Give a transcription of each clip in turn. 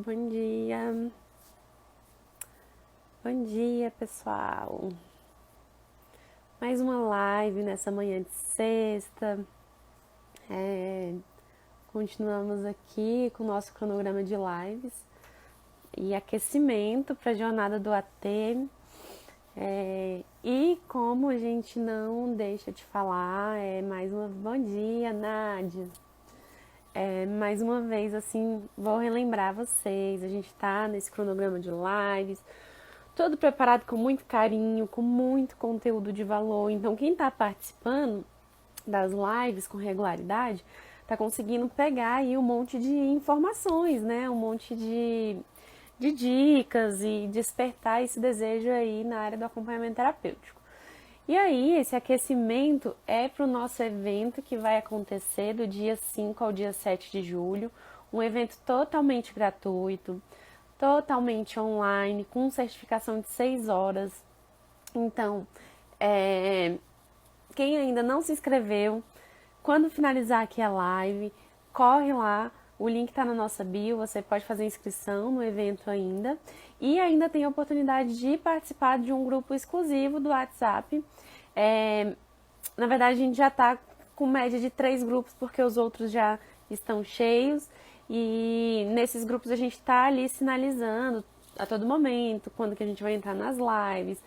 bom dia. Bom dia, pessoal. Mais uma live nessa manhã de sexta. Continuamos aqui com o nosso cronograma de lives e aquecimento para a jornada do AT. E como a gente não deixa de falar, bom dia, Nádia. Mais uma vez, assim, vou relembrar vocês, a gente tá nesse cronograma de lives, todo preparado com muito carinho, com muito conteúdo de valor. Então, quem tá participando das lives com regularidade, tá conseguindo pegar aí um monte de informações, né? Um monte de dicas e despertar esse desejo aí na área do acompanhamento terapêutico. E aí, esse aquecimento é para o nosso evento que vai acontecer do dia 5 ao dia 7 de julho, um evento totalmente gratuito, totalmente online, com certificação de 6 horas. Então, quem ainda não se inscreveu, quando finalizar aqui a live, corre lá, o link está na nossa bio, você pode fazer inscrição no evento ainda. E ainda tem a oportunidade de participar de um grupo exclusivo do WhatsApp. Na verdade, a gente já está com média de 3 grupos, porque os outros já estão cheios. E nesses grupos a gente está ali sinalizando a todo momento quando que a gente vai entrar nas lives,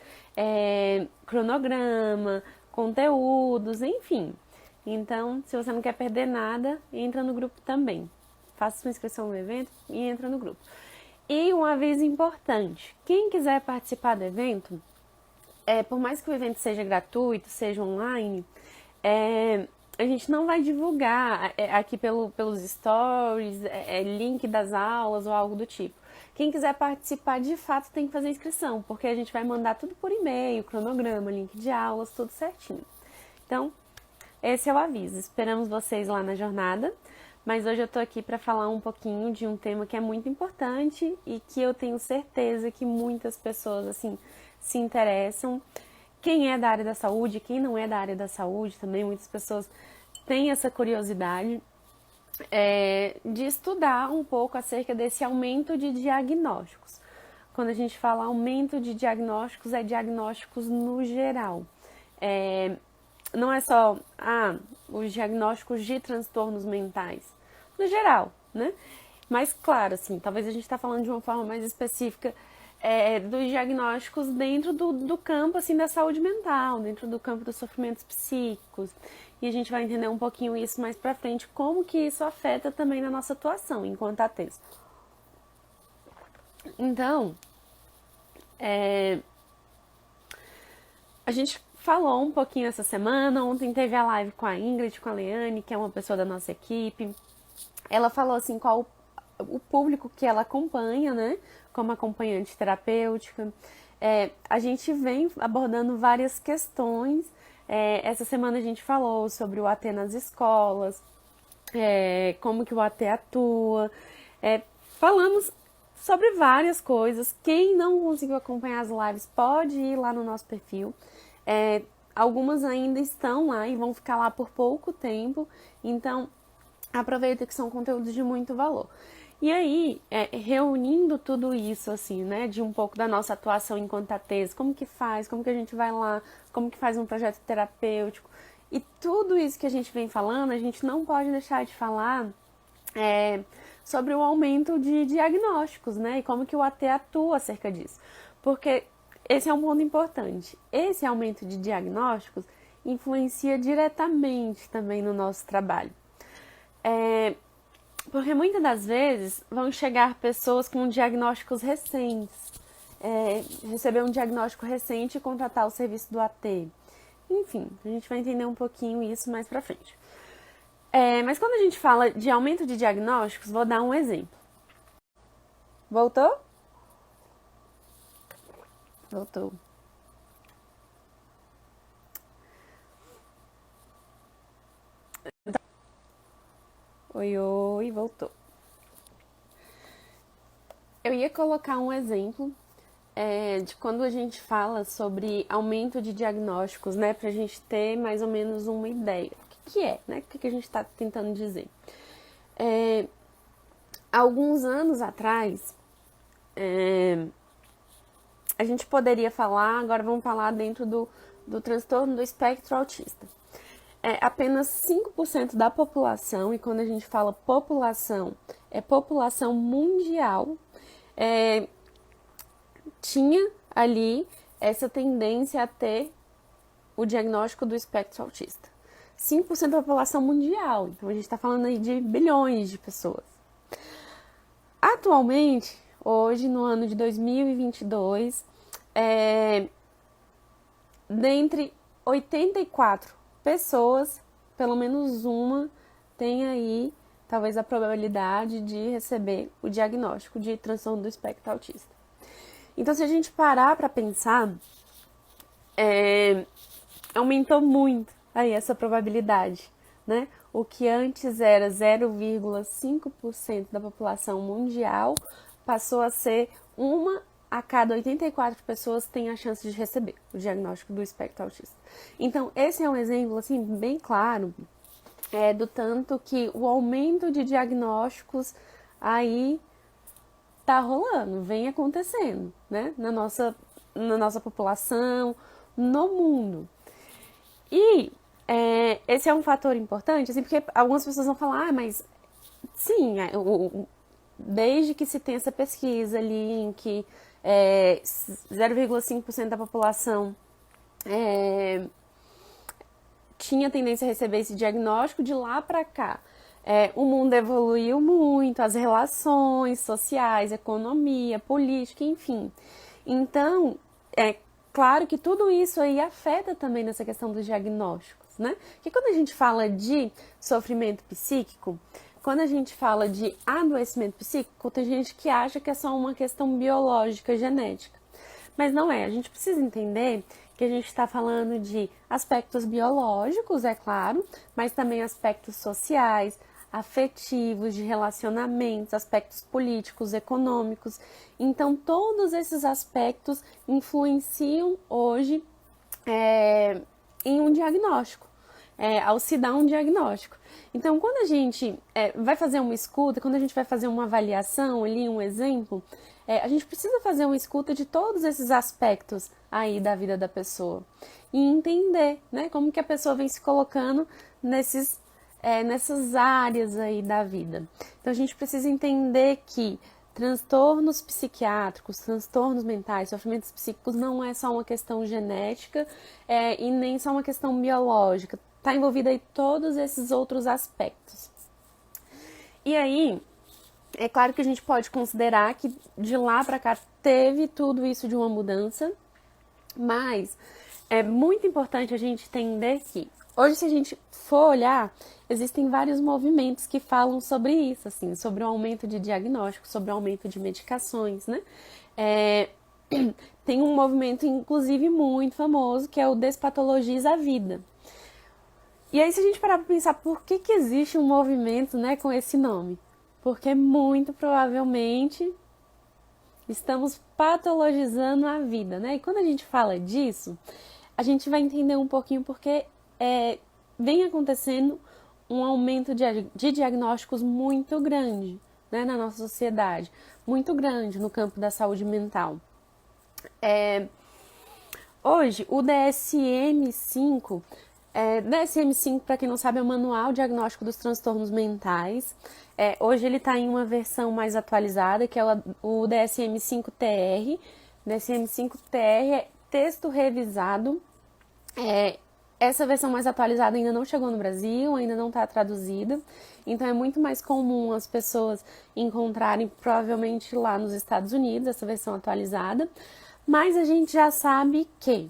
cronograma, conteúdos, enfim. Então, se você não quer perder nada, entra no grupo também. Faça sua inscrição no evento e entra no grupo. E um aviso importante: quem quiser participar do evento, por mais que o evento seja gratuito, seja online, a gente não vai divulgar aqui pelos stories, link das aulas ou algo do tipo. Quem quiser participar, de fato, tem que fazer inscrição, porque a gente vai mandar tudo por e-mail, cronograma, link de aulas, tudo certinho. Então, esse é o aviso. Esperamos vocês lá na jornada. Mas hoje eu tô aqui para falar um pouquinho de um tema que é muito importante e que eu tenho certeza que muitas pessoas, assim, se interessam. Quem é da área da saúde, quem não é da área da saúde também, muitas pessoas têm essa curiosidade de estudar um pouco acerca desse aumento de diagnósticos. Quando a gente fala aumento de diagnósticos, é diagnósticos no geral. Não é só os diagnósticos de transtornos mentais, no geral, né? Mas claro, assim, talvez a gente está falando de uma forma mais específica dos diagnósticos dentro do campo, assim, da saúde mental, dentro do campo dos sofrimentos psíquicos. E a gente vai entender um pouquinho isso mais pra frente, como que isso afeta também na nossa atuação enquanto ATs. Então, a gente falou um pouquinho essa semana. Ontem teve a live com a Ingrid, com a Leane, que é uma pessoa da nossa equipe. Ela falou assim qual o público que ela acompanha, né, como acompanhante terapêutica. A gente vem abordando várias questões. Essa semana a gente falou sobre o AT nas escolas, como que o AT atua. Falamos sobre várias coisas. Quem não conseguiu acompanhar as lives pode ir lá no nosso perfil. Algumas ainda estão lá e vão ficar lá por pouco tempo. Então, aproveita que são conteúdos de muito valor. E aí, reunindo tudo isso, assim, né, de um pouco da nossa atuação enquanto ATs, como que faz, como que a gente vai lá, como que faz um projeto terapêutico, e tudo isso que a gente vem falando, a gente não pode deixar de falar sobre o aumento de diagnósticos, né, e como que o AT atua acerca disso. Porque esse é um ponto importante. Esse aumento de diagnósticos influencia diretamente também no nosso trabalho. Porque muitas das vezes vão chegar pessoas com diagnósticos recentes, receber um diagnóstico recente e contratar o serviço do AT. Enfim, a gente vai entender um pouquinho isso mais pra frente. Mas quando a gente fala de aumento de diagnósticos, vou dar um exemplo. Voltou? Voltou. Oi, oi, voltou. Eu ia colocar um exemplo de quando a gente fala sobre aumento de diagnósticos, né, pra gente ter mais ou menos uma ideia. O que é, né? O que a gente tá tentando dizer? alguns anos atrás, a gente poderia falar, agora vamos falar dentro do transtorno do espectro autista. Apenas 5% da população, e quando a gente fala população, é população mundial, tinha ali essa tendência a ter o diagnóstico do espectro autista. 5% da população mundial, então a gente está falando aí de bilhões de pessoas. Atualmente, hoje, no ano de 2022, dentre 84 pessoas, pelo menos uma tem aí, talvez, a probabilidade de receber o diagnóstico de transtorno do espectro autista. Então, se a gente parar para pensar, aumentou muito aí essa probabilidade, né? O que antes era 0,5% da população mundial passou a ser uma a cada 84 pessoas tem a chance de receber o diagnóstico do espectro autista. Então, esse é um exemplo, assim, bem claro, do tanto que o aumento de diagnósticos aí tá rolando, vem acontecendo, né? Na nossa população, no mundo. E esse é um fator importante, assim, porque algumas pessoas vão falar, mas sim, desde que se tem essa pesquisa ali em que 0,5% da população tinha tendência a receber esse diagnóstico, de lá para cá o mundo evoluiu muito, as relações sociais, economia, política, enfim. Então, claro que tudo isso aí afeta também nessa questão dos diagnósticos, né? Porque quando a gente fala de sofrimento psíquico, quando a gente fala de adoecimento psíquico, tem gente que acha que é só uma questão biológica, genética. Mas não é. A gente precisa entender que a gente está falando de aspectos biológicos, é claro, mas também aspectos sociais, afetivos, de relacionamentos, aspectos políticos, econômicos. Então, todos esses aspectos influenciam hoje em um diagnóstico, ao se dar um diagnóstico. Então, quando a gente vai fazer uma escuta, quando a gente vai fazer uma avaliação ali, um exemplo, a gente precisa fazer uma escuta de todos esses aspectos aí da vida da pessoa e entender, né, como que a pessoa vem se colocando nessas áreas aí da vida. Então, a gente precisa entender que transtornos psiquiátricos, transtornos mentais, sofrimentos psíquicos não é só uma questão genética e nem só uma questão biológica. Está envolvida aí todos esses outros aspectos. E aí, é claro que a gente pode considerar que de lá para cá teve tudo isso de uma mudança, mas é muito importante a gente entender que hoje, se a gente for olhar, existem vários movimentos que falam sobre isso, assim, sobre o aumento de diagnóstico, sobre o aumento de medicações, né? Tem um movimento, inclusive, muito famoso, que é o Despatologiza a Vida. E aí, se a gente parar para pensar por que existe um movimento, né, com esse nome? Porque muito provavelmente estamos patologizando a vida, né? E quando a gente fala disso, a gente vai entender um pouquinho porque vem acontecendo um aumento de diagnósticos muito grande, né, na nossa sociedade, muito grande no campo da saúde mental. Hoje, o DSM-5, DSM-5, para quem não sabe, é o Manual Diagnóstico dos Transtornos Mentais. Hoje ele está em uma versão mais atualizada, que é o DSM-5-TR. DSM-5-TR é texto revisado. Essa versão mais atualizada ainda não chegou no Brasil, ainda não está traduzida, então é muito mais comum as pessoas encontrarem provavelmente lá nos Estados Unidos essa versão atualizada, mas a gente já sabe que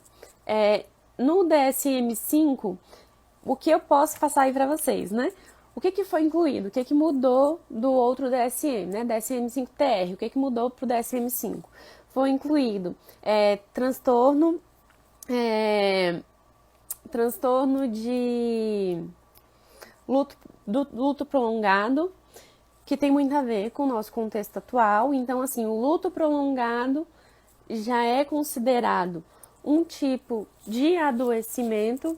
no DSM-5, o que eu posso passar aí para vocês, né? O que foi incluído? O que mudou do outro DSM, né? DSM-5-TR, o que mudou para o DSM-5? Foi incluído transtorno de luto prolongado, que tem muito a ver com o nosso contexto atual. Então, assim, o luto prolongado já é considerado um tipo de adoecimento.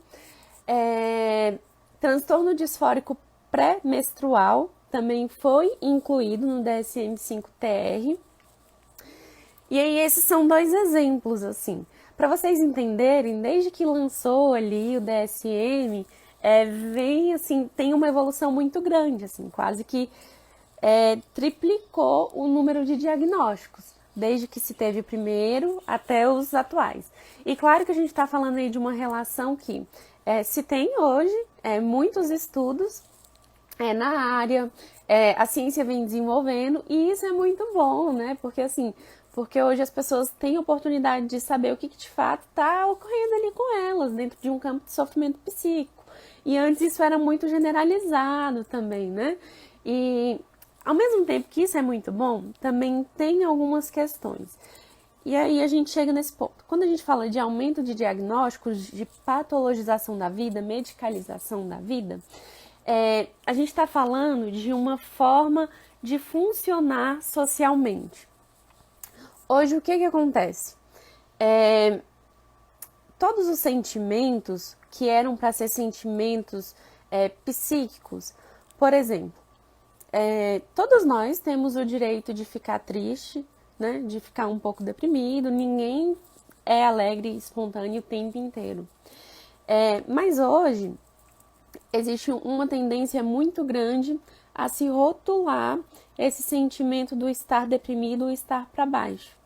Transtorno disfórico pré-menstrual também foi incluído no DSM-5-TR. E aí esses são dois exemplos, assim, para vocês entenderem, desde que lançou ali o DSM, vem assim, tem uma evolução muito grande, assim, quase que triplicou o número de diagnósticos, desde que se teve o primeiro até os atuais. E claro que a gente está falando aí de uma relação que se tem hoje muitos estudos na área, a ciência vem desenvolvendo e isso é muito bom, né? Porque hoje as pessoas têm a oportunidade de saber o que de fato está ocorrendo ali com elas, dentro de um campo de sofrimento psíquico. E antes isso era muito generalizado também, né? E ao mesmo tempo que isso é muito bom, também tem algumas questões. E aí a gente chega nesse ponto. Quando a gente fala de aumento de diagnósticos, de patologização da vida, medicalização da vida, a gente está falando de uma forma de funcionar socialmente. Hoje, o que acontece? Todos os sentimentos que eram para ser sentimentos psíquicos, por exemplo, todos nós temos o direito de ficar triste, né? De ficar um pouco deprimido, ninguém é alegre e espontâneo o tempo inteiro. Mas hoje existe uma tendência muito grande a se rotular esse sentimento do estar deprimido ou estar para baixo.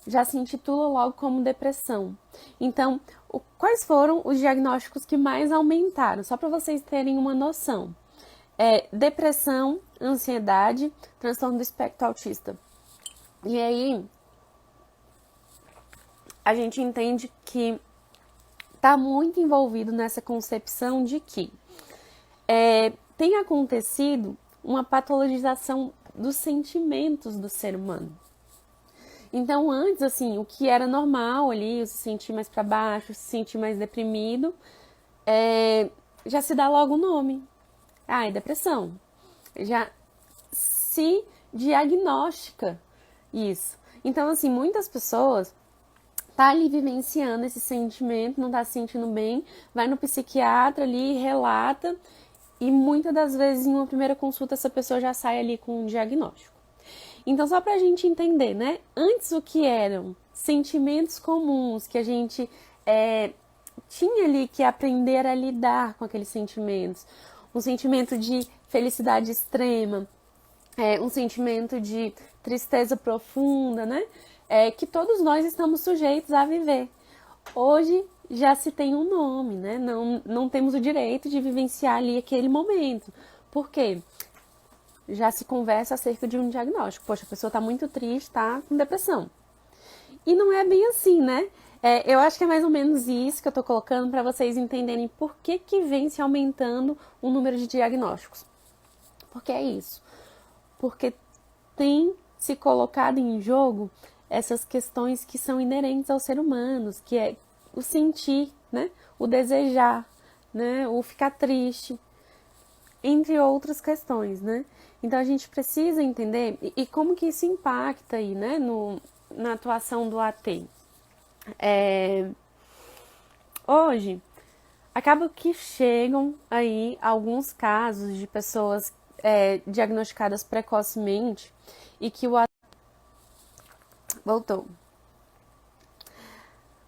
Já se intitula logo como depressão. Então, quais foram os diagnósticos que mais aumentaram? Só para vocês terem uma noção. Depressão, ansiedade, transtorno do espectro autista. E aí, a gente entende que está muito envolvido nessa concepção de que tem acontecido uma patologização dos sentimentos do ser humano. Então, antes, assim, o que era normal ali, se sentir mais para baixo, se sentir mais deprimido, já se dá logo o nome. É depressão. Já se diagnostica isso. Então, assim, muitas pessoas tá ali vivenciando esse sentimento, não tá se sentindo bem, vai no psiquiatra ali, relata, e muitas das vezes em uma primeira consulta essa pessoa já sai ali com um diagnóstico. Então, só pra gente entender, né? Antes o que eram sentimentos comuns que a gente tinha ali que aprender a lidar com aqueles sentimentos. Um sentimento de felicidade extrema, um sentimento de tristeza profunda, né? Que todos nós estamos sujeitos a viver. Hoje já se tem um nome, né? Não temos o direito de vivenciar ali aquele momento. Por quê? Já se conversa acerca de um diagnóstico. Poxa, a pessoa está muito triste, está com depressão. E não é bem assim, né? Eu acho que é mais ou menos isso que eu estou colocando para vocês entenderem por que vem se aumentando o número de diagnósticos. Porque é isso. Porque tem se colocado em jogo essas questões que são inerentes ao ser humano, que é o sentir, né? O desejar, né? O ficar triste, entre outras questões, né? Então a gente precisa entender e como que isso impacta aí, né? Na atuação do AT. Hoje, acaba que chegam aí alguns casos de pessoas diagnosticadas precocemente e que o AT voltou.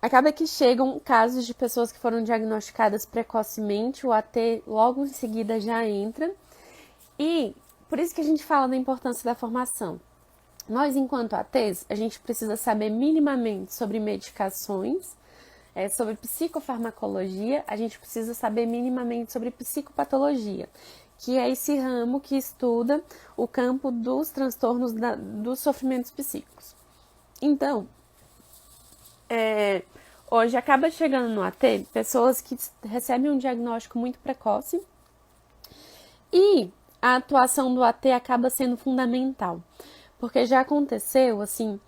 Acaba que chegam casos de pessoas que foram diagnosticadas precocemente, o AT logo em seguida já entra. E por isso que a gente fala da importância da formação. Nós, enquanto ATs, a gente precisa saber minimamente sobre medicações, sobre psicofarmacologia, a gente precisa saber minimamente sobre psicopatologia, que é esse ramo que estuda o campo dos transtornos dos sofrimentos psíquicos. Então, hoje acaba chegando no AT pessoas que recebem um diagnóstico muito precoce e a atuação do AT acaba sendo fundamental, porque já aconteceu, assim,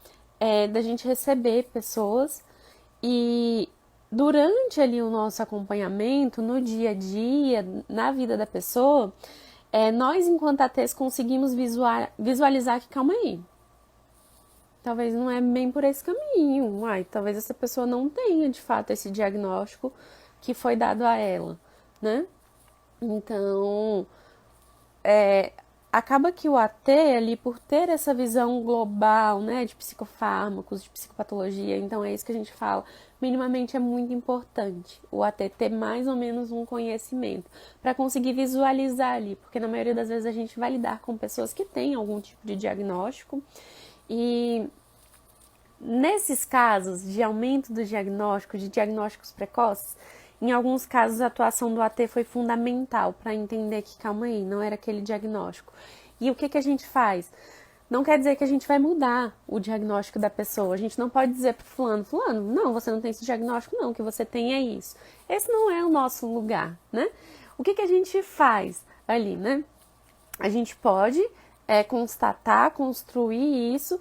da gente receber pessoas e durante ali o nosso acompanhamento, no dia a dia, na vida da pessoa, nós, enquanto ATs, conseguimos visualizar que, calma aí, talvez não é bem por esse caminho, talvez essa pessoa não tenha, de fato, esse diagnóstico que foi dado a ela, né? Então, acaba que o AT ali, por ter essa visão global, né, de psicofármacos, de psicopatologia, então é isso que a gente fala, minimamente é muito importante o AT ter mais ou menos um conhecimento para conseguir visualizar ali, porque na maioria das vezes a gente vai lidar com pessoas que têm algum tipo de diagnóstico e nesses casos de aumento do diagnóstico, de diagnósticos precoces, em alguns casos a atuação do AT foi fundamental para entender que, calma aí, não era aquele diagnóstico. E o que a gente faz? Não quer dizer que a gente vai mudar o diagnóstico da pessoa. A gente não pode dizer para fulano, não, você não tem esse diagnóstico, não, o que você tem é isso. Esse não é o nosso lugar, né? O que a gente faz ali, né? A gente pode constatar, construir isso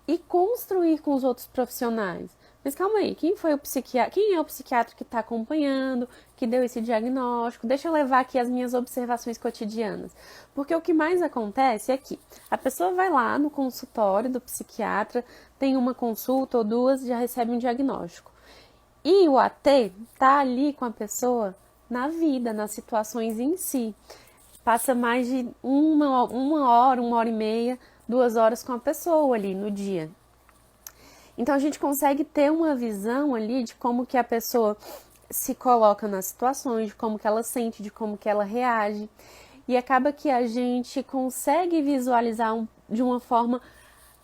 e construir com os outros profissionais. Mas calma aí, quem é o psiquiatra que está acompanhando, que deu esse diagnóstico? Deixa eu levar aqui as minhas observações cotidianas. Porque o que mais acontece é que a pessoa vai lá no consultório do psiquiatra, tem uma consulta ou duas, já recebe um diagnóstico. E o AT está ali com a pessoa na vida, nas situações em si. Passa mais de uma hora e meia, 2 horas com a pessoa ali no dia. Então a gente consegue ter uma visão ali de como que a pessoa se coloca nas situações, de como que ela sente, de como que ela reage. E acaba que a gente consegue visualizar de uma forma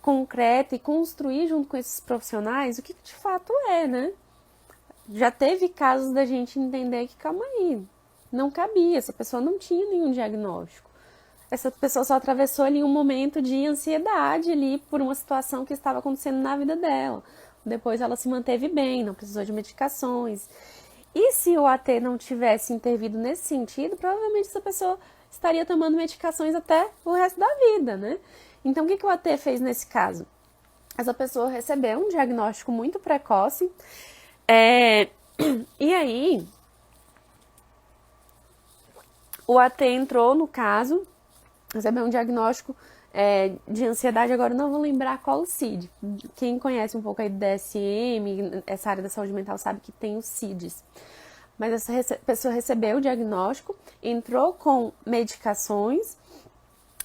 concreta e construir junto com esses profissionais o que de fato é, né? Já teve casos da gente entender que, calma aí, não cabia, essa pessoa não tinha nenhum diagnóstico. Essa pessoa só atravessou ali um momento de ansiedade ali por uma situação que estava acontecendo na vida dela. Depois ela se manteve bem, não precisou de medicações. E se o AT não tivesse intervido nesse sentido, provavelmente essa pessoa estaria tomando medicações até o resto da vida, né? Então o que o AT fez nesse caso? Essa pessoa recebeu um diagnóstico muito precoce, e aí o AT entrou no caso, recebeu um diagnóstico de ansiedade, agora não vou lembrar qual o CID. Quem conhece um pouco aí do DSM, essa área da saúde mental, sabe que tem os CIDs. Mas essa pessoa recebeu o diagnóstico, entrou com medicações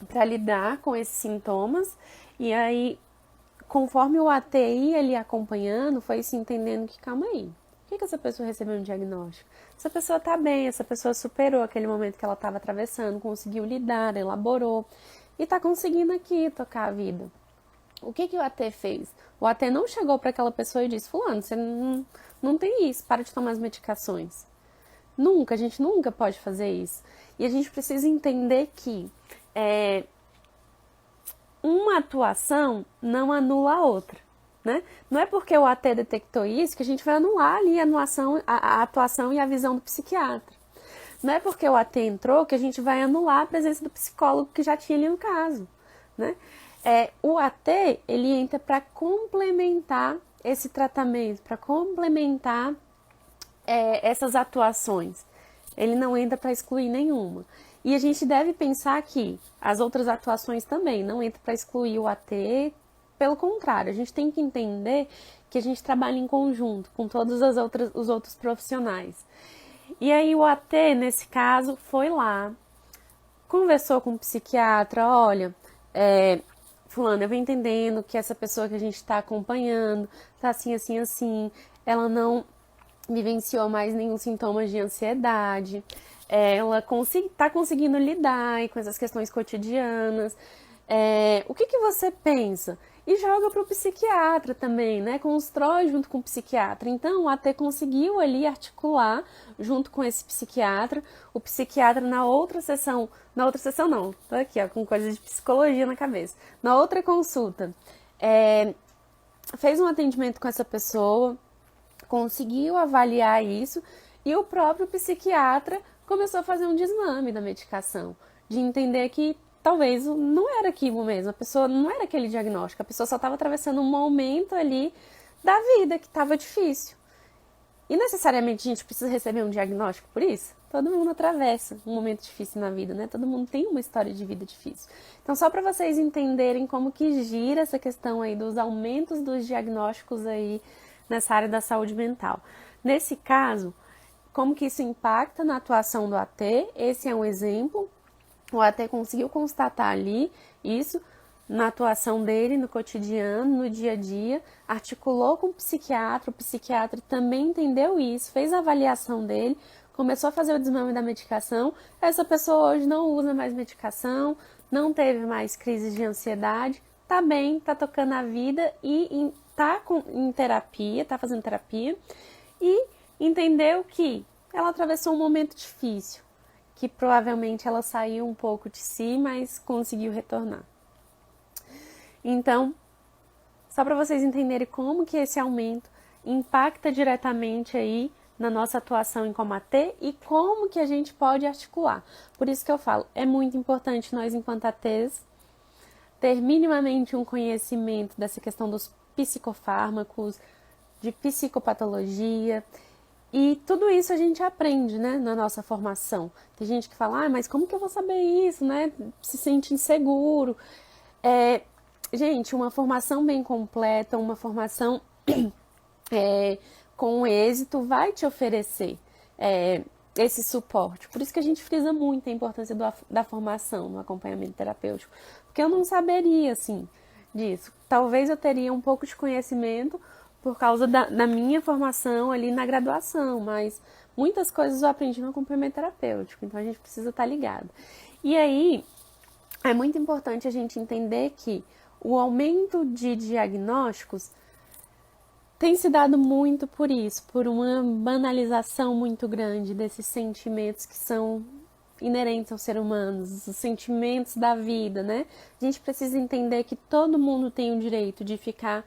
para lidar com esses sintomas, e aí, conforme o AT ia ali acompanhando, foi se entendendo que, calma aí, por que essa pessoa recebeu um diagnóstico? Essa pessoa tá bem, essa pessoa superou aquele momento que ela estava atravessando, conseguiu lidar, elaborou e tá conseguindo aqui tocar a vida. O que o AT fez? O AT não chegou para aquela pessoa e disse, fulano, você não tem isso, para de tomar as medicações. Nunca, a gente nunca pode fazer isso. E a gente precisa entender que uma atuação não anula a outra. Né? Não é porque o AT detectou isso que a gente vai anular ali a atuação e a visão do psiquiatra. Não é porque o AT entrou que a gente vai anular a presença do psicólogo que já tinha ali no caso. Né? O AT ele entra para complementar esse tratamento, para complementar essas atuações. Ele não entra para excluir nenhuma. E a gente deve pensar que as outras atuações também não entram para excluir o AT. Pelo contrário, a gente tem que entender que a gente trabalha em conjunto com todos os outros profissionais. E aí o AT, nesse caso, foi lá, conversou com o psiquiatra, olha, fulano, eu venho entendendo que essa pessoa que a gente está acompanhando está assim, assim, assim, ela não vivenciou mais nenhum sintoma de ansiedade, ela está conseguindo lidar com essas questões cotidianas. O que você pensa? E joga para o psiquiatra também, né? Constrói junto com o psiquiatra. Então, o AT conseguiu ali articular junto com esse psiquiatra. O psiquiatra na outra sessão não, tô aqui ó, com coisas de psicologia na cabeça. Na outra consulta, fez um atendimento com essa pessoa, conseguiu avaliar isso e o próprio psiquiatra começou a fazer um desmame da medicação, de entender que talvez não era aquilo mesmo, a pessoa não era aquele diagnóstico, a pessoa só estava atravessando um momento ali da vida que estava difícil. E necessariamente a gente precisa receber um diagnóstico por isso? Todo mundo atravessa um momento difícil na vida, né? Todo mundo tem uma história de vida difícil. Então, só para vocês entenderem como que gira essa questão aí dos aumentos dos diagnósticos aí nessa área da saúde mental. Nesse caso, como que isso impacta na atuação do AT? Esse é um exemplo. ou até conseguiu constatar ali isso na atuação dele, no cotidiano, no dia a dia, articulou com o psiquiatra também entendeu isso, fez a avaliação dele, começou a fazer o desmame da medicação, essa pessoa hoje não usa mais medicação, não teve mais crises de ansiedade, tá bem, tá tocando a vida e tá em terapia, tá fazendo terapia, e entendeu que ela atravessou um momento difícil, que provavelmente ela saiu um pouco de si, mas conseguiu retornar. Então, só para vocês entenderem como que esse aumento impacta diretamente aí na nossa atuação em Comatê e como que a gente pode articular. Por isso que eu falo, é muito importante nós, enquanto ATs, ter minimamente um conhecimento dessa questão dos psicofármacos, de psicopatologia, e tudo isso a gente aprende, né, na nossa formação. Tem gente que fala, mas como que eu vou saber isso, né? Se sente inseguro. Gente, uma formação bem completa, uma formação com êxito vai te oferecer esse suporte. Por isso que a gente frisa muito a importância da formação no acompanhamento terapêutico. Porque eu não saberia, assim, disso. Talvez eu teria um pouco de conhecimento por causa da minha formação ali na graduação, mas muitas coisas eu aprendi no acompanhamento terapêutico, então a gente precisa estar ligado. E aí, é muito importante a gente entender que o aumento de diagnósticos tem se dado muito por isso, por uma banalização muito grande desses sentimentos que são inerentes ao ser humano, os sentimentos da vida, né? A gente precisa entender que todo mundo tem o direito de ficar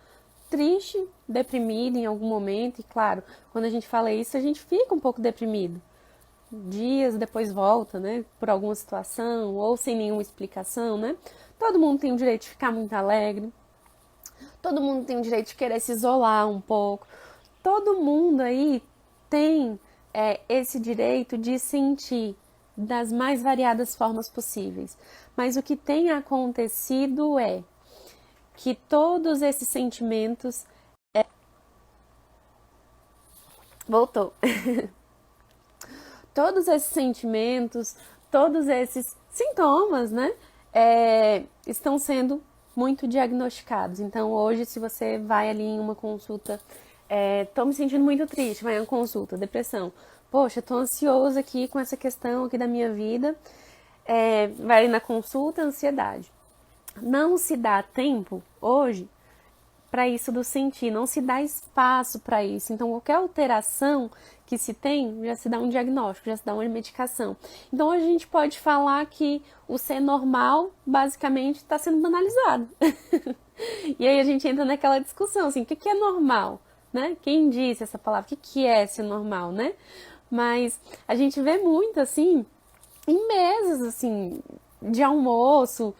triste, deprimido em algum momento, e claro, quando a gente fala isso, a gente fica um pouco deprimido. Dias depois volta, né? Por alguma situação ou sem nenhuma explicação, né? Todo mundo tem o direito de ficar muito alegre. Todo mundo tem o direito de querer se isolar um pouco. Todo mundo aí tem esse direito de sentir das mais variadas formas possíveis. Mas o que tem acontecido é que todos esses sentimentos. Voltou. Todos esses sentimentos, todos esses sintomas, né? Estão sendo muito diagnosticados. Então, hoje, se você vai ali em uma consulta, tô me sentindo muito triste, vai em uma consulta, depressão. Poxa, tô ansioso aqui com essa questão aqui da minha vida. Vai na consulta, ansiedade. Não se dá tempo hoje para isso do sentir, não se dá espaço para isso. Então, qualquer alteração que se tem, já se dá um diagnóstico, já se dá uma medicação. Então, hoje a gente pode falar que o ser normal, basicamente, está sendo banalizado. E aí a gente entra naquela discussão, assim, o que é normal? Né? Quem disse essa palavra? O que é ser normal, né? Mas a gente vê muito, assim, em mesas, assim, de almoço,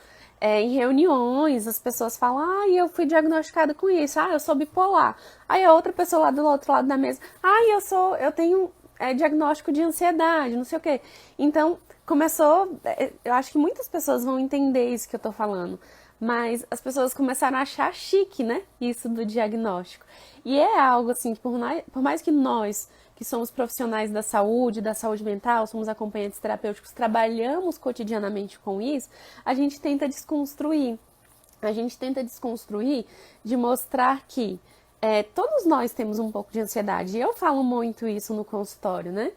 em reuniões, as pessoas falam, eu fui diagnosticada com isso, eu sou bipolar. Aí a outra pessoa lá do outro lado da mesa, eu tenho diagnóstico de ansiedade, não sei o quê. Então, começou, eu acho que muitas pessoas vão entender isso que eu tô falando, mas as pessoas começaram a achar chique, né, isso do diagnóstico. E é algo assim, que por mais que nós, que somos profissionais da saúde mental, somos acompanhantes terapêuticos, trabalhamos cotidianamente com isso, a gente tenta desconstruir. A gente tenta desconstruir de mostrar que todos nós temos um pouco de ansiedade. E eu falo muito isso no consultório, né?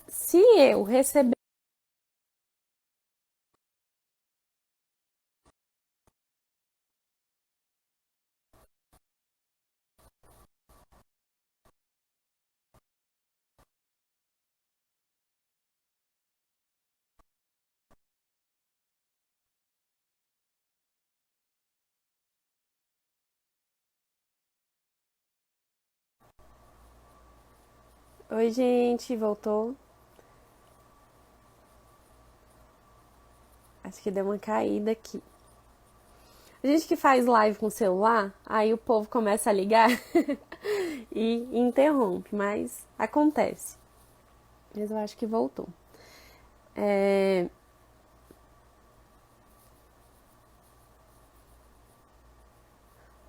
Se eu receber Oi, gente, voltou. Acho que deu uma caída aqui. A gente que faz live com o celular, aí o povo começa a ligar e interrompe, mas acontece. Mas eu acho que voltou. É...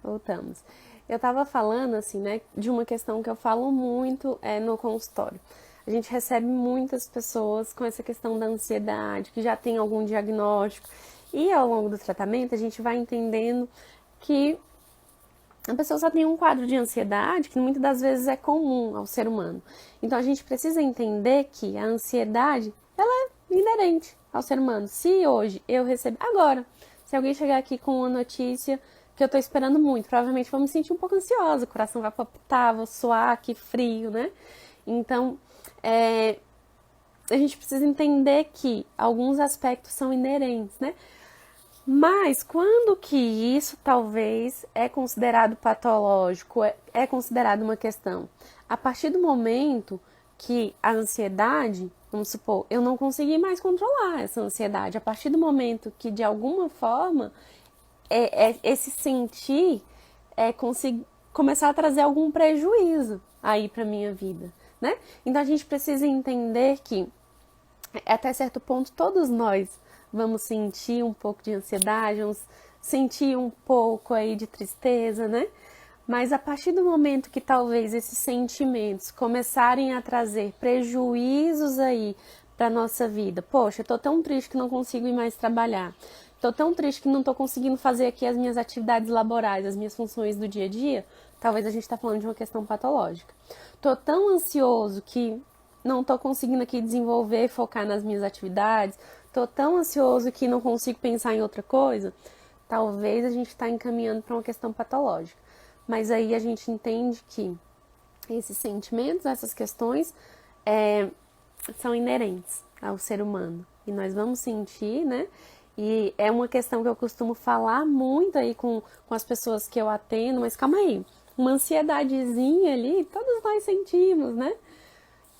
Voltamos. Eu tava falando, assim, né, de uma questão que eu falo muito no consultório. A gente recebe muitas pessoas com essa questão da ansiedade, que já tem algum diagnóstico. E ao longo do tratamento, a gente vai entendendo que a pessoa só tem um quadro de ansiedade que muitas das vezes é comum ao ser humano. Então a gente precisa entender que a ansiedade, ela é inerente ao ser humano. Se hoje eu receber, agora, se alguém chegar aqui com uma notícia que eu tô esperando muito, provavelmente vou me sentir um pouco ansiosa, o coração vai palpitar, vou suar aqui frio, né? Então, a gente precisa entender que alguns aspectos são inerentes, né? Mas quando que isso talvez é considerado patológico, é considerado uma questão? A partir do momento que a ansiedade, vamos supor, eu não consegui mais controlar essa ansiedade, a partir do momento que de alguma forma esse sentir começar a trazer algum prejuízo aí para minha vida, né? Então a gente precisa entender que até certo ponto todos nós vamos sentir um pouco de ansiedade, vamos sentir um pouco aí de tristeza, né? Mas a partir do momento que talvez esses sentimentos começarem a trazer prejuízos aí para nossa vida, poxa, eu tô tão triste que não consigo ir mais trabalhar, tô tão triste que não tô conseguindo fazer aqui as minhas atividades laborais, as minhas funções do dia a dia, talvez a gente tá falando de uma questão patológica. Tô tão ansioso que não tô conseguindo aqui desenvolver, focar nas minhas atividades, tô tão ansioso que não consigo pensar em outra coisa, talvez a gente está encaminhando para uma questão patológica. Mas aí a gente entende que esses sentimentos, essas questões são inerentes ao ser humano. E nós vamos sentir, né? E é uma questão que eu costumo falar muito aí com as pessoas que eu atendo, mas calma aí, uma ansiedadezinha ali, todos nós sentimos, né?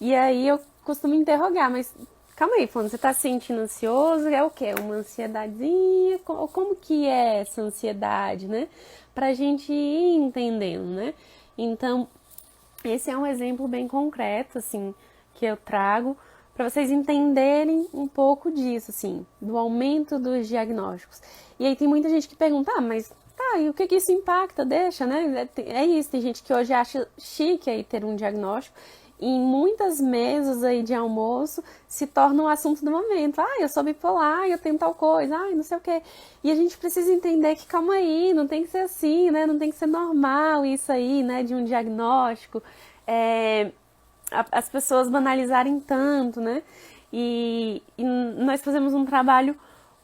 E aí eu costumo interrogar, mas calma aí, Fona, você tá se sentindo ansioso? É o quê? Uma ansiedadezinha? Como que é essa ansiedade, né? Pra gente ir entendendo, né? Então, esse é um exemplo bem concreto, assim, que eu trago para vocês entenderem um pouco disso, assim, do aumento dos diagnósticos. E aí tem muita gente que pergunta, mas tá, e o que isso impacta? Deixa, né? É isso, tem gente que hoje acha chique aí ter um diagnóstico, em muitas mesas aí de almoço se torna um assunto do momento. Ah, eu sou bipolar, eu tenho tal coisa, ai, não sei o quê. E a gente precisa entender que, calma aí, não tem que ser assim, né? Não tem que ser normal isso aí, né? De um diagnóstico. As pessoas banalizarem tanto, né? E nós fazemos um trabalho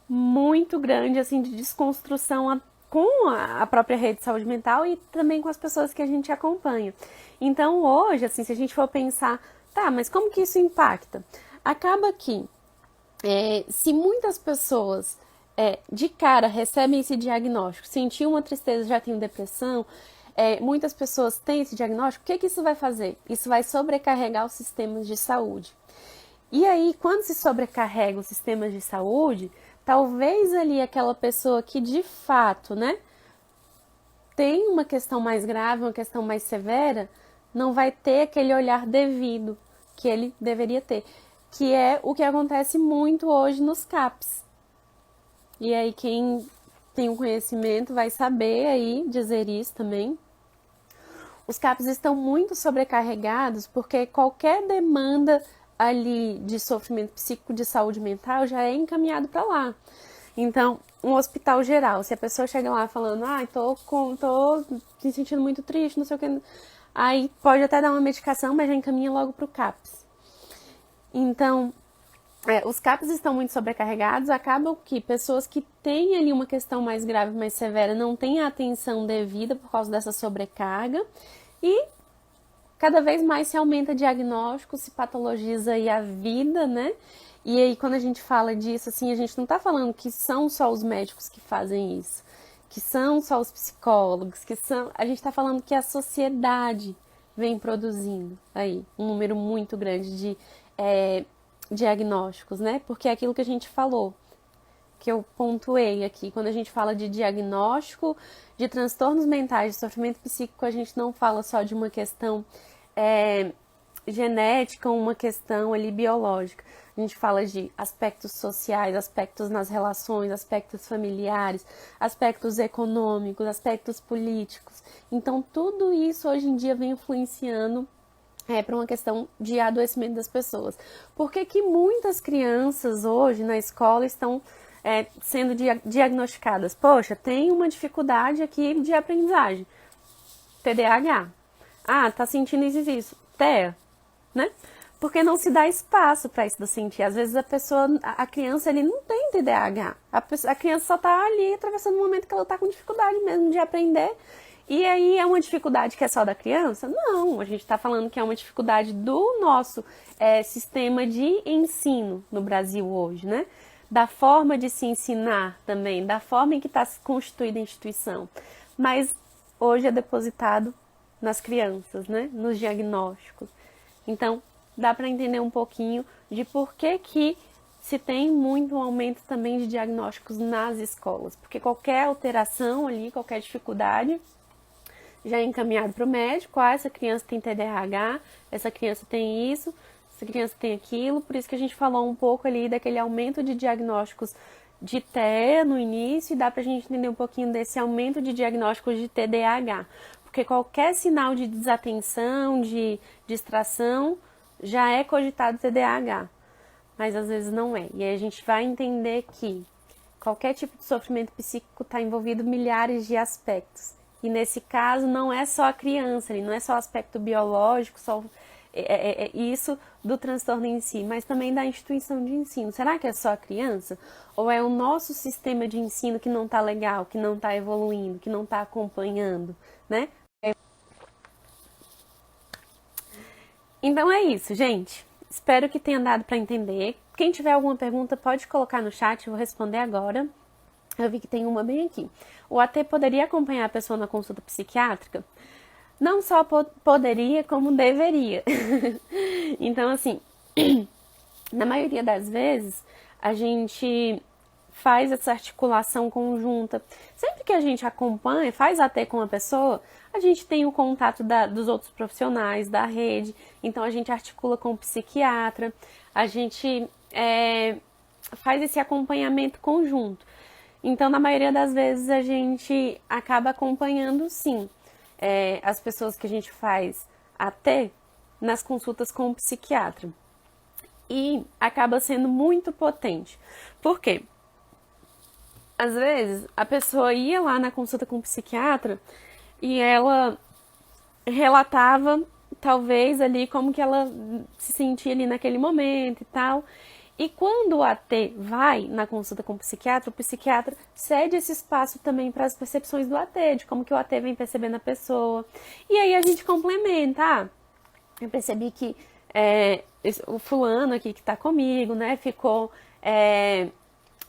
muito grande, assim, de desconstrução com a própria rede de saúde mental e também com as pessoas que a gente acompanha. Então, hoje, assim, se a gente for pensar, tá, mas como que isso impacta? Acaba que, se muitas pessoas de cara recebem esse diagnóstico, sentiu uma tristeza, já tem depressão, muitas pessoas têm esse diagnóstico, o que isso vai fazer? Isso vai sobrecarregar os sistemas de saúde. E aí, quando se sobrecarrega os sistemas de saúde, talvez ali aquela pessoa que de fato, né, tem uma questão mais grave, uma questão mais severa, não vai ter aquele olhar devido que ele deveria ter, que é o que acontece muito hoje nos CAPs. E aí quem tem um conhecimento vai saber aí dizer isso também. Os CAPs estão muito sobrecarregados porque qualquer demanda ali de sofrimento psíquico, de saúde mental, já é encaminhado para lá. Então, um hospital geral, se a pessoa chega lá falando, tô me sentindo muito triste, não sei o que, aí pode até dar uma medicação, mas já encaminha logo para o CAPS. Então, os CAPs estão muito sobrecarregados, acabam que pessoas que têm ali uma questão mais grave, mais severa, não têm a atenção devida por causa dessa sobrecarga e cada vez mais se aumenta diagnóstico, se patologiza aí a vida, né? E aí quando a gente fala disso, assim, a gente não tá falando que são só os médicos que fazem isso, que são só os psicólogos, a gente tá falando que a sociedade vem produzindo aí um número muito grande de diagnósticos, né? Porque é aquilo que a gente falou, que eu pontuei aqui, quando a gente fala de diagnóstico de transtornos mentais, de sofrimento psíquico, a gente não fala só de uma questão genética, uma questão ali biológica. A gente fala de aspectos sociais, aspectos nas relações, aspectos familiares, aspectos econômicos, aspectos políticos. Então, tudo isso hoje em dia vem influenciando para uma questão de adoecimento das pessoas. Por que que muitas crianças hoje na escola estão sendo diagnosticadas? Poxa, tem uma dificuldade aqui de aprendizagem. TDAH. Ah, tá sentindo isso e isso. TEA, né? Porque não se dá espaço para isso do sentir. Às vezes a criança, ele não tem TDAH. A criança só tá ali atravessando um momento que ela tá com dificuldade mesmo de aprender. E aí é uma dificuldade que é só da criança? Não, a gente está falando que é uma dificuldade do nosso sistema de ensino no Brasil hoje, né? Da forma de se ensinar também, da forma em que está constituída a instituição. Mas hoje é depositado nas crianças, né? Nos diagnósticos. Então, dá para entender um pouquinho de por que se tem muito aumento também de diagnósticos nas escolas. Porque qualquer alteração ali, qualquer dificuldade, já é encaminhado para o médico. Ah, essa criança tem TDAH, essa criança tem isso, essa criança tem aquilo. Por isso que a gente falou um pouco ali daquele aumento de diagnósticos de TEA no início, e dá para a gente entender um pouquinho desse aumento de diagnósticos de TDAH. Porque qualquer sinal de desatenção, de distração, já é cogitado TDAH. Mas às vezes não é. E aí a gente vai entender que qualquer tipo de sofrimento psíquico está envolvido milhares de aspectos. E nesse caso não é só a criança, não é só o aspecto biológico, só isso do transtorno em si, mas também da instituição de ensino. Será que é só a criança? Ou é o nosso sistema de ensino que não está legal, que não está evoluindo, que não está acompanhando, né? Então é isso, gente. Espero que tenha dado para entender. Quem tiver alguma pergunta pode colocar no chat, eu vou responder agora. Eu vi que tem uma bem aqui. O AT poderia acompanhar a pessoa na consulta psiquiátrica? Não só poderia, como deveria. Então, assim, na maioria das vezes, a gente faz essa articulação conjunta. Sempre que a gente acompanha, faz AT com a pessoa, a gente tem o contato dos outros profissionais, da rede, então a gente articula com o psiquiatra, a gente faz esse acompanhamento conjunto. Então, na maioria das vezes, a gente acaba acompanhando, sim, as pessoas que a gente faz AT nas consultas com o psiquiatra. E acaba sendo muito potente. Por quê? Às vezes, a pessoa ia lá na consulta com o psiquiatra e ela relatava, talvez, ali como que ela se sentia ali naquele momento e tal. E quando o AT vai na consulta com o psiquiatra cede esse espaço também para as percepções do AT, de como que o AT vem percebendo a pessoa. E aí a gente complementa. Ah, eu percebi que o fulano aqui que está comigo, né, ficou...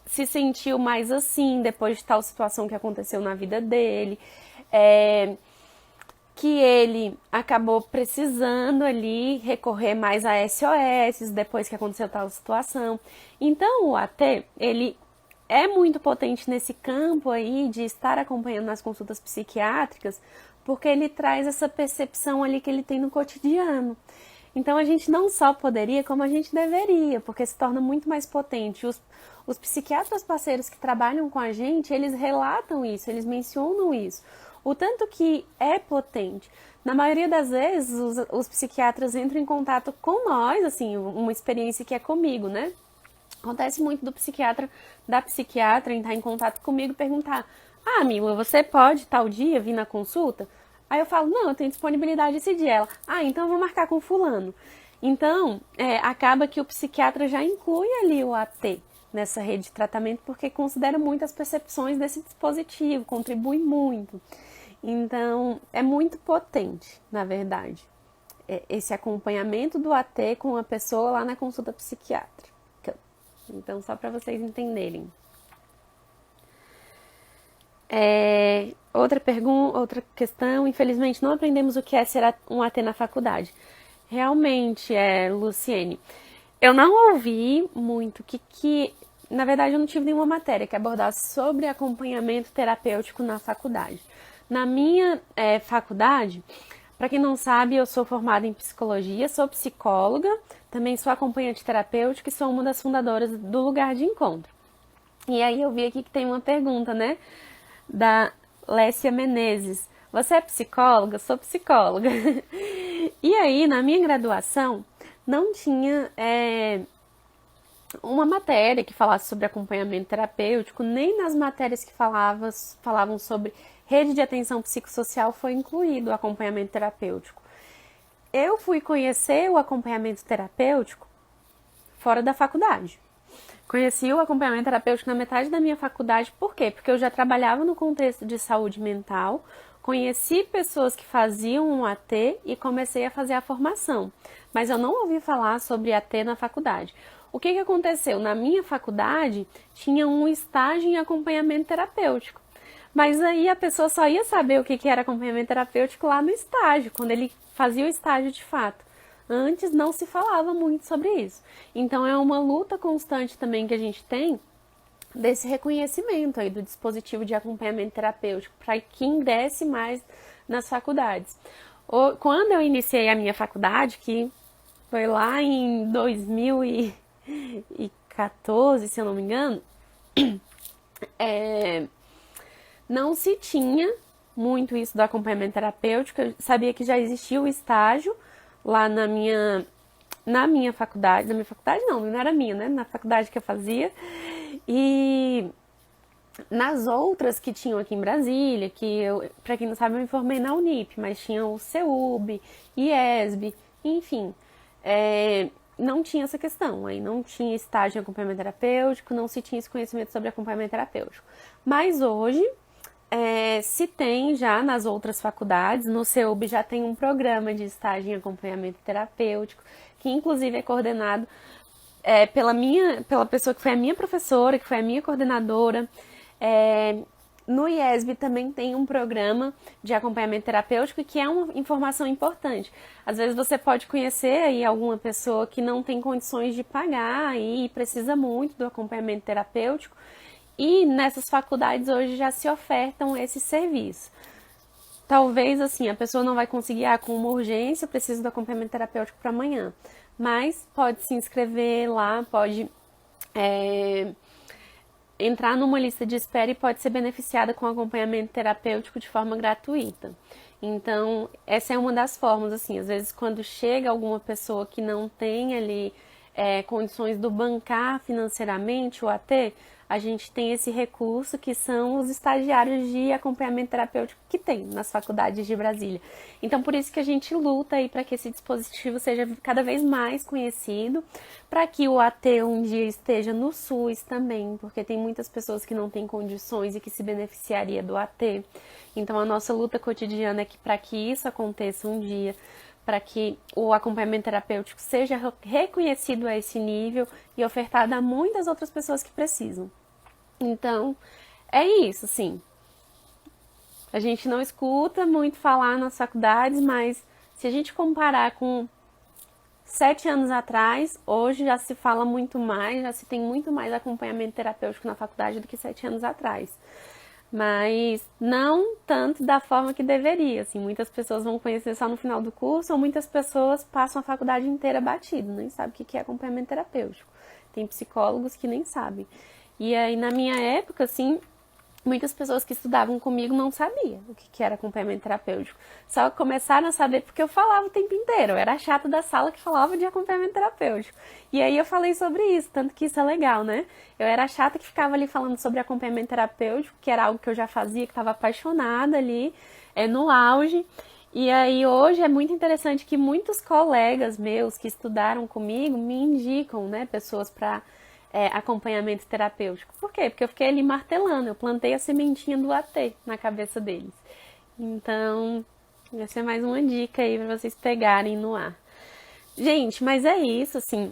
se sentiu mais assim depois de tal situação que aconteceu na vida dele, que ele acabou precisando ali recorrer mais a SOS depois que aconteceu tal situação. Então o AT, ele é muito potente nesse campo aí de estar acompanhando nas consultas psiquiátricas, porque ele traz essa percepção ali que ele tem no cotidiano. Então a gente não só poderia, como a gente deveria, porque se torna muito mais potente. Os psiquiatras parceiros que trabalham com a gente, eles relatam isso, eles mencionam isso. O tanto que é potente. Na maioria das vezes, os psiquiatras entram em contato com nós, assim, uma experiência que é comigo, né? Acontece muito da psiquiatra entrar em contato comigo e perguntar: ah, Mila, você pode tal dia vir na consulta? Aí eu falo: não, eu tenho disponibilidade esse dia. Ela: ah, então eu vou marcar com fulano. Então, acaba que o psiquiatra já inclui ali o AT nessa rede de tratamento, porque considera muito as percepções desse dispositivo, contribui muito. Então, é muito potente, na verdade, esse acompanhamento do AT com a pessoa lá na consulta psiquiátrica. Então, só para vocês entenderem. Outra pergunta, outra questão. Infelizmente, não aprendemos o que é ser um AT na faculdade. Realmente, Luciene, eu não ouvi muito que na verdade, eu não tive nenhuma matéria que abordasse sobre acompanhamento terapêutico na faculdade. Na minha faculdade, para quem não sabe, eu sou formada em psicologia, sou psicóloga, também sou acompanhante terapêutica e sou uma das fundadoras do Lugar de Encontro. E aí eu vi aqui que tem uma pergunta, né, da Lécia Menezes. Você é psicóloga? Sou psicóloga. E aí, na minha graduação, não tinha uma matéria que falasse sobre acompanhamento terapêutico, nem nas matérias que falavam sobre rede de atenção psicossocial foi incluído o acompanhamento terapêutico. Eu fui conhecer o acompanhamento terapêutico fora da faculdade. Conheci o acompanhamento terapêutico na metade da minha faculdade, por quê? Porque eu já trabalhava no contexto de saúde mental, conheci pessoas que faziam um AT e comecei a fazer a formação, mas eu não ouvi falar sobre AT na faculdade. O que aconteceu? Na minha faculdade tinha um estágio em acompanhamento terapêutico, mas aí a pessoa só ia saber o que era acompanhamento terapêutico lá no estágio, quando ele fazia o estágio de fato. Antes não se falava muito sobre isso. Então é uma luta constante também que a gente tem desse reconhecimento aí do dispositivo de acompanhamento terapêutico para que ingresse mais nas faculdades. Quando eu iniciei a minha faculdade, que foi lá em 2014, se eu não me engano, não se tinha muito isso do acompanhamento terapêutico. Eu sabia que já existia o estágio lá na minha faculdade. Na minha faculdade não era minha, né? Na faculdade que eu fazia. E nas outras que tinham aqui em Brasília, que eu, pra quem não sabe, eu me formei na Unip, mas tinha o CEUB, IESB, enfim. Não tinha essa questão, aí não tinha estágio em acompanhamento terapêutico, não se tinha esse conhecimento sobre acompanhamento terapêutico. Mas hoje, se tem já nas outras faculdades, no CEUB já tem um programa de estágio em acompanhamento terapêutico, que inclusive é coordenado pela pessoa que foi a minha professora, que foi a minha coordenadora. No IESB também tem um programa de acompanhamento terapêutico, que é uma informação importante. Às vezes você pode conhecer aí alguma pessoa que não tem condições de pagar e precisa muito do acompanhamento terapêutico, e nessas faculdades hoje já se ofertam esse serviço. Talvez assim, a pessoa não vai conseguir, com uma urgência, precisa do acompanhamento terapêutico para amanhã, mas pode se inscrever lá, pode entrar numa lista de espera e pode ser beneficiada com acompanhamento terapêutico de forma gratuita. Então, essa é uma das formas, assim, às vezes quando chega alguma pessoa que não tem ali condições do bancar financeiramente o AT, a gente tem esse recurso que são os estagiários de acompanhamento terapêutico que tem nas faculdades de Brasília. Então, por isso que a gente luta aí para que esse dispositivo seja cada vez mais conhecido, para que o AT um dia esteja no SUS também, porque tem muitas pessoas que não têm condições e que se beneficiaria do AT. Então, a nossa luta cotidiana é que para que isso aconteça um dia, para que o acompanhamento terapêutico seja reconhecido a esse nível e ofertado a muitas outras pessoas que precisam. Então, é isso, sim. A gente não escuta muito falar nas faculdades, mas se a gente comparar com 7 anos atrás, hoje já se fala muito mais, já se tem muito mais acompanhamento terapêutico na faculdade do que 7 anos atrás. Mas não tanto da forma que deveria, assim, muitas pessoas vão conhecer só no final do curso, ou muitas pessoas passam a faculdade inteira batido, nem sabem o que é acompanhamento terapêutico. Tem psicólogos que nem sabem. E aí, na minha época, assim, muitas pessoas que estudavam comigo não sabiam o que era acompanhamento terapêutico. Só começaram a saber porque eu falava o tempo inteiro. Eu era a chata da sala que falava de acompanhamento terapêutico. E aí eu falei sobre isso, tanto que isso é legal, né? Eu era a chata que ficava ali falando sobre acompanhamento terapêutico, que era algo que eu já fazia, que estava apaixonada ali, no auge. E aí hoje é muito interessante que muitos colegas meus que estudaram comigo me indicam, né, pessoas para acompanhamento terapêutico. Por quê? Porque eu fiquei ali martelando, eu plantei a sementinha do AT na cabeça deles. Então, essa é mais uma dica aí para vocês pegarem no ar. Gente, mas é isso, assim,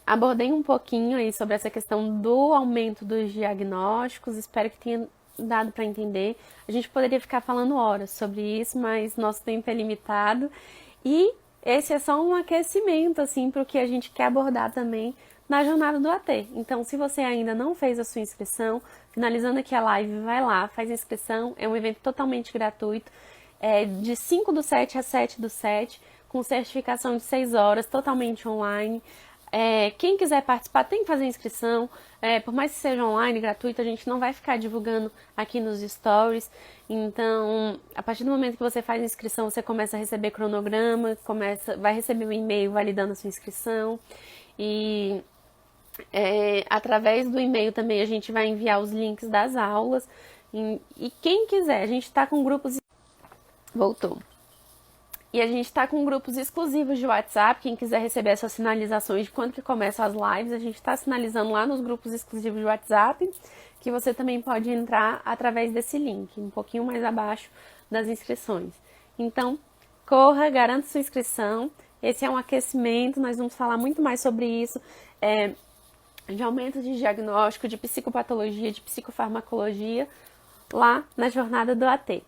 abordei um pouquinho aí sobre essa questão do aumento dos diagnósticos, espero que tenha dado para entender. A gente poderia ficar falando horas sobre isso, mas nosso tempo é limitado e esse é só um aquecimento, assim, para o que a gente quer abordar também na jornada do AT. Então, se você ainda não fez a sua inscrição, finalizando aqui a live, vai lá, faz a inscrição. É um evento totalmente gratuito, de 5/7 a 7/7, com certificação de 6 horas, totalmente online. Quem quiser participar tem que fazer inscrição, por mais que seja online, gratuito, a gente não vai ficar divulgando aqui nos stories. Então, a partir do momento que você faz inscrição, você começa a receber cronograma, vai receber um e-mail validando a sua inscrição. E através do e-mail também a gente vai enviar os links das aulas. E quem quiser, a gente está com grupos... Voltou. E a gente está com grupos exclusivos de WhatsApp. Quem quiser receber essas sinalizações de quando que começam as lives, a gente está sinalizando lá nos grupos exclusivos de WhatsApp, que você também pode entrar através desse link, um pouquinho mais abaixo das inscrições. Então, corra, garanta sua inscrição. Esse é um aquecimento, nós vamos falar muito mais sobre isso, de aumento de diagnóstico, de psicopatologia, de psicofarmacologia, lá na jornada do AT.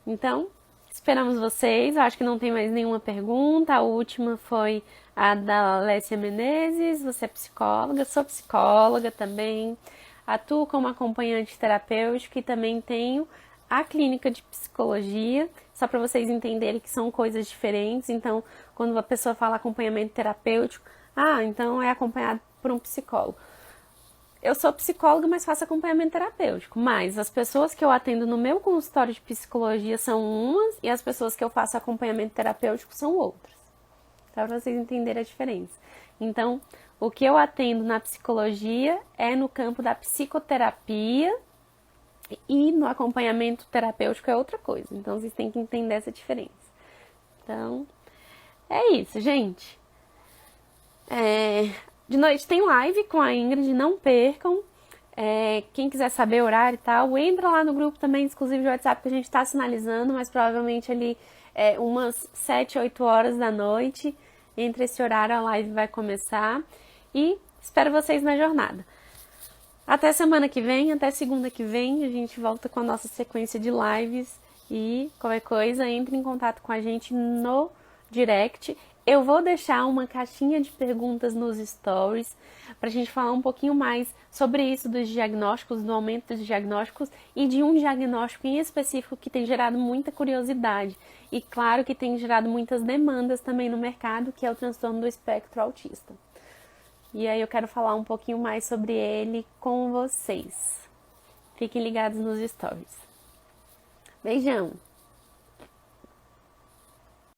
Então, esperamos vocês. Eu acho que não tem mais nenhuma pergunta. A última foi a da Alessia Menezes. Você é psicóloga? Sou psicóloga também. Atuo como acompanhante terapêutico e também tenho a clínica de psicologia, só para vocês entenderem que são coisas diferentes. Então, quando a pessoa fala acompanhamento terapêutico, então é acompanhado por um psicólogo. Eu sou psicóloga, mas faço acompanhamento terapêutico. Mas as pessoas que eu atendo no meu consultório de psicologia são umas e as pessoas que eu faço acompanhamento terapêutico são outras. Só para vocês entenderem a diferença. Então, o que eu atendo na psicologia é no campo da psicoterapia e no acompanhamento terapêutico é outra coisa. Então, vocês têm que entender essa diferença. Então, é isso, gente. De noite tem live com a Ingrid, não percam. Quem quiser saber horário e tal, entra lá no grupo também exclusivo de WhatsApp que a gente está sinalizando, mas provavelmente ali umas 7, 8 horas da noite. Entre esse horário a live vai começar e espero vocês na jornada. Até semana que vem, até segunda que vem, a gente volta com a nossa sequência de lives e qualquer coisa, entre em contato com a gente no direct. Eu vou deixar uma caixinha de perguntas nos stories para a gente falar um pouquinho mais sobre isso dos diagnósticos, do aumento dos diagnósticos e de um diagnóstico em específico que tem gerado muita curiosidade e claro que tem gerado muitas demandas também no mercado, que é o transtorno do espectro autista. E aí eu quero falar um pouquinho mais sobre ele com vocês. Fiquem ligados nos stories. Beijão!